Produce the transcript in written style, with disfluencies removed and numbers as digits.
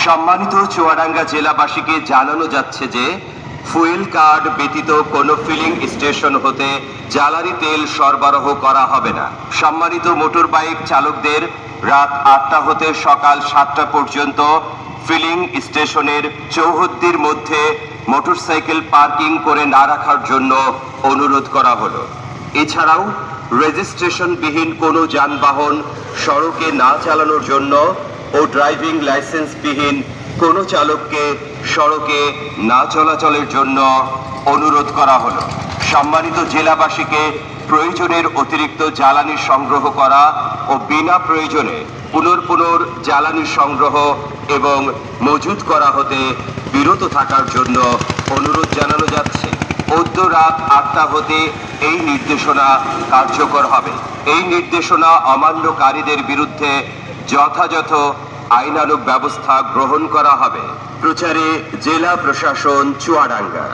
সম্মানিত চুয়াডাঙ্গা জেলাবাসীকে জানানো যাচ্ছে যে ফুয়েল কার্ড ব্যতীত কোনো ফিলিং স্টেশন হতে জ্বালানি তেল সরবরাহ করা হবে না। সম্মানিত মোটর বাইক চালকদের রাত 8টা হতে সকাল 7টা পর্যন্ত ফিলিং স্টেশনের চৌহদ্দির মধ্যে মোটরসাইকেল পার্কিং করে না রাখার জন্য অনুরোধ করা হলো। এছাড়াও রেজিস্ট্রেশনবিহীন কোনো যানবাহন সড়কে না চালানোর জন্য ও ড্রাইভিং লাইসেন্সবিহীন কোনো চালককে সড়কে না চলাচলের জন্য অনুরোধ করা হলো। সম্মানিত জেলাবাসীকে প্রয়োজনের অতিরিক্ত জ্বালানি সংগ্রহ করা ও বিনা প্রয়োজনে পুনর্ জ্বালানি সংগ্রহ এবং মজুত করা হতে বিরত থাকার জন্য অনুরোধ জানানো যাচ্ছে। মধ্য রাত 8টা হতে এই নির্দেশনা কার্যকর হবে। এই নির্দেশনা অমান্যকারীদের বিরুদ্ধে যথাযথ আইনানুগ ব্যবস্থা গ্রহণ করা হবে। প্রচারে জেলা প্রশাসন, চুয়াডাঙ্গা।